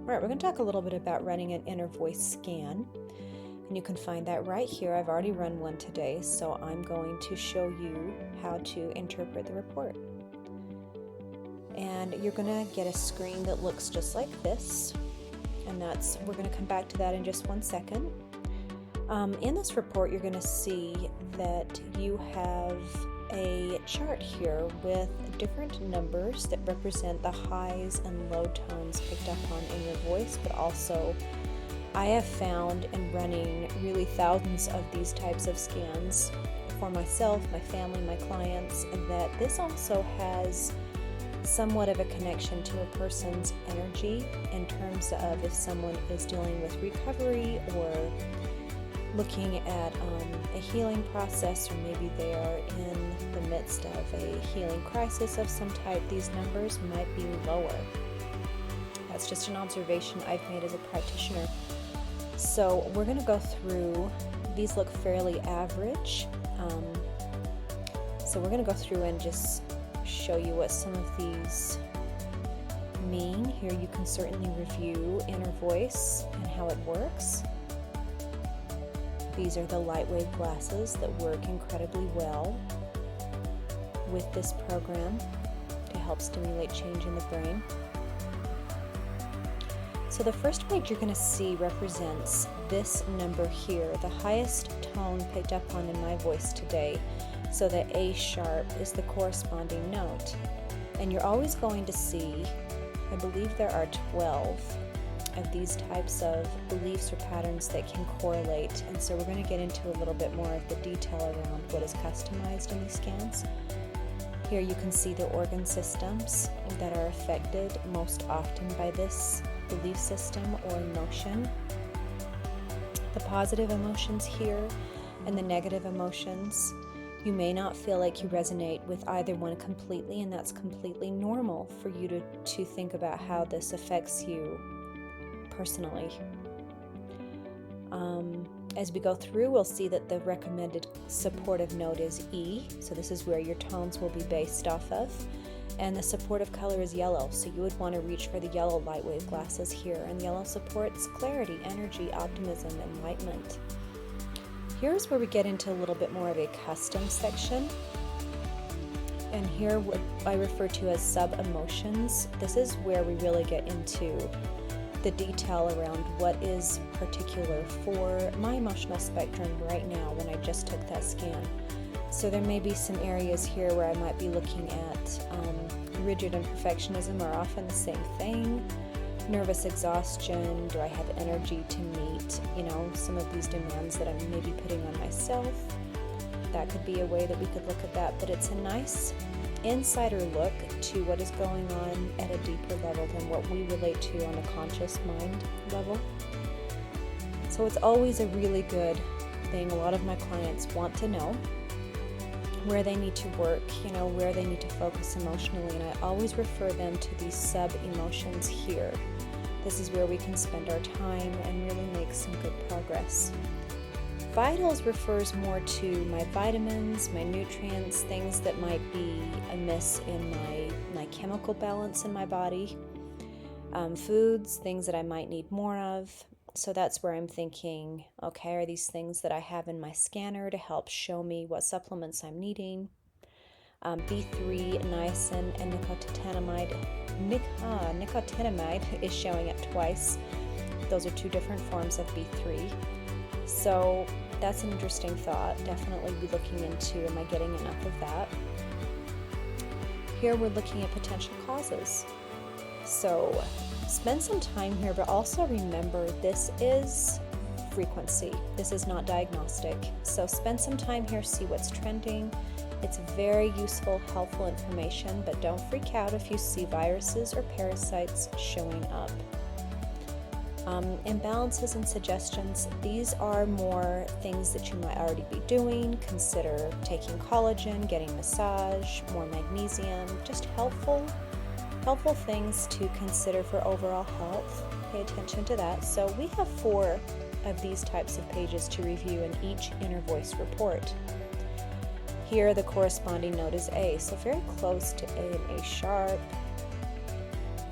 All right, we're going to talk a little bit about running an inner voice scan, and you can find that right here. I've already run one today, so I'm going to show you how to interpret the report. And you're going to get a screen that looks just like this, and we're going to come back to that in just 1 second. In this report, you're going to see that you have a chart here with different numbers that represent the highs and low tones picked up on in your voice, but also I have found in running really thousands of these types of scans for myself, my family, my clients, that this also has somewhat of a connection to a person's energy in terms of if someone is dealing with recovery or looking at a healing process, or maybe they are in the midst of a healing crisis of some type, these numbers might be lower. That's just an observation I've made as a practitioner. So we're going to go through, these look fairly average. So we're going to go through and just show you what some of these mean. Here you can certainly review inner voice and how it works. These are the light wave glasses that work incredibly well with this program to help stimulate change in the brain. So the first page you're going to see represents this number here, the highest tone picked up on in my voice today. So the A sharp is the corresponding note. And you're always going to see, I believe there are 12 of these types of beliefs or patterns that can correlate, and so we're going to get into a little bit more of the detail around what is customized in these scans. Here you can see the organ systems that are affected most often by this belief system or emotion, the positive emotions here and the negative emotions. You may not feel like you resonate with either one completely, and that's completely normal for you to think about how this affects you personally. As we go through, we'll see that the recommended supportive note is E, so this is where your tones will be based off of, and the supportive color is yellow, so you would want to reach for the yellow light wave glasses here, and yellow supports clarity, energy, optimism, enlightenment. Here's where we get into a little bit more of a custom section, and here what I refer to as sub-emotions. This is where we really get into the detail around what is particular for my emotional spectrum right now when I just took that scan. So there may be some areas here where I might be looking at rigid and perfectionism are often the same thing. Nervous exhaustion, do I have energy to meet, some of these demands that I'm maybe putting on myself? That could be a way that we could look at that, but it's a nice insider look to what is going on at a deeper level than what we relate to on a conscious mind level. So it's always a really good thing. A lot of my clients want to know where they need to work, where they need to focus emotionally, and I always refer them to these sub-emotions here. This is where we can spend our time and really make some good progress. Vitals refers more to my vitamins, my nutrients, things that might be amiss in my chemical balance in my body. Foods, things that I might need more of. So that's where I'm thinking, okay, are these things that I have in my scanner to help show me what supplements I'm needing? B3, niacin, and nicotinamide is showing up twice. Those are two different forms of B3. So that's an interesting thought. Definitely be looking into, am I getting enough of that? Here we're looking at potential causes. So spend some time here, but also remember this is frequency. This is not diagnostic. So spend some time here, see what's trending. It's very useful, helpful information, but don't freak out if you see viruses or parasites showing up. Imbalances and suggestions, these are more things that you might already be doing. Consider taking collagen, getting massage, more magnesium, just helpful things to consider for overall health. Pay attention to that. So we have 4 of these types of pages to review in each inner voice report. Here the corresponding note is A, so very close to A and A sharp.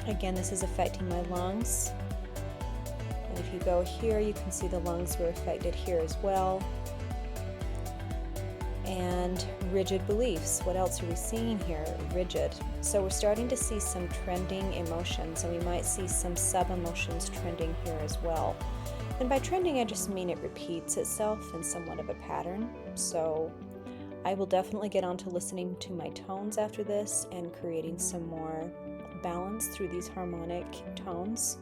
Again, this is affecting my lungs. And if you go here, you can see the lungs were affected here as well. And rigid beliefs. What else are we seeing here? Rigid. So we're starting to see some trending emotions, and we might see some sub-emotions trending here as well. And by trending, I just mean it repeats itself in somewhat of a pattern. So I will definitely get on to listening to my tones after this and creating some more balance through these harmonic tones.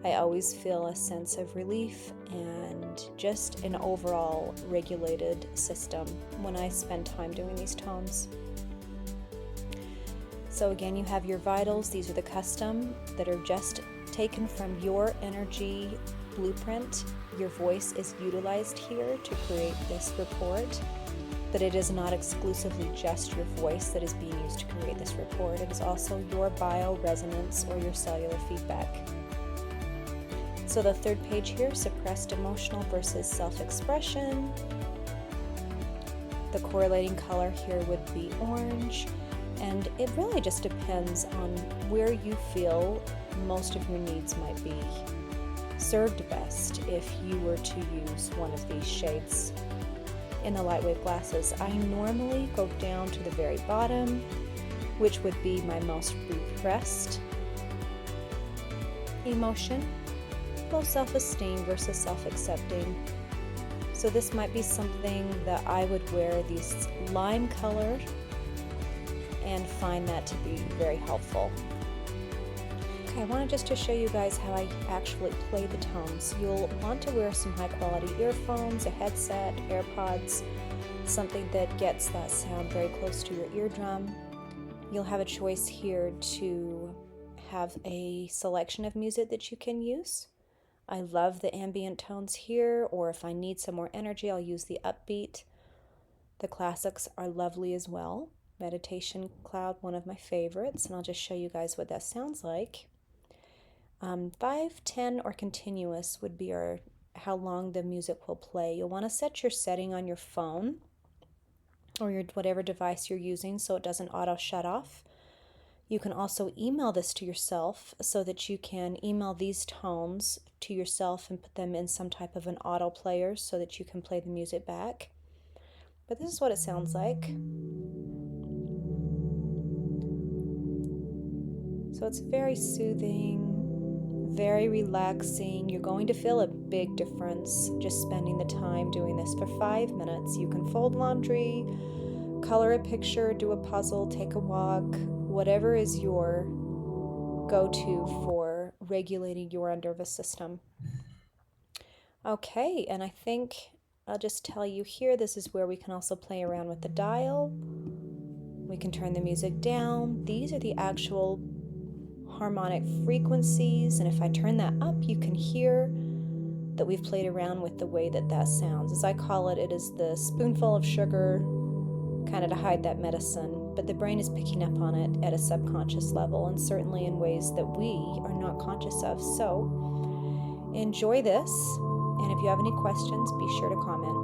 I always feel a sense of relief and just an overall regulated system when I spend time doing these tones. So again, you have your vitals. These are the custom that are just taken from your energy blueprint. Your voice is utilized here to create this report, but it is not exclusively just your voice that is being used to create this report. It is also your bioresonance or your cellular feedback. So the third page here, suppressed emotional versus self-expression. The correlating color here would be orange, and it really just depends on where you feel most of your needs might be served best if you were to use one of these shades in the lightwave glasses. I normally go down to the very bottom, which would be my most repressed emotion. Low self-esteem versus self-accepting. So this might be something that I would wear these lime color and find that to be very helpful. Okay, I wanted just to show you guys how I actually play the tones. You'll want to wear some high quality earphones, a headset, AirPods, something that gets that sound very close to your eardrum. You'll have a choice here to have a selection of music that you can use. I love the ambient tones here, or if I need some more energy, I'll use the upbeat. The classics are lovely as well. Meditation Cloud, one of my favorites, and I'll just show you guys what that sounds like. 5, 10, or continuous would be how long the music will play. You'll want to set your setting on your phone or your whatever device you're using so it doesn't auto shut off. You can also email this to yourself so that you can email these tones to yourself and put them in some type of an auto player so that you can play the music back. But this is what it sounds like. So it's very soothing, very relaxing. You're going to feel a big difference just spending the time doing this for 5 minutes. You can fold laundry, color a picture, do a puzzle, take a walk, whatever is your go-to for regulating your nervous system. Okay, and I think I'll just tell you here, this is where we can also play around with the dial. We can turn the music down. These are the actual harmonic frequencies, and if I turn that up, you can hear that we've played around with the way that that sounds. As I call it, it is the spoonful of sugar, kind of to hide that medicine, but the brain is picking up on it at a subconscious level, and certainly in ways that we are not conscious of. So enjoy this, and if you have any questions, be sure to comment.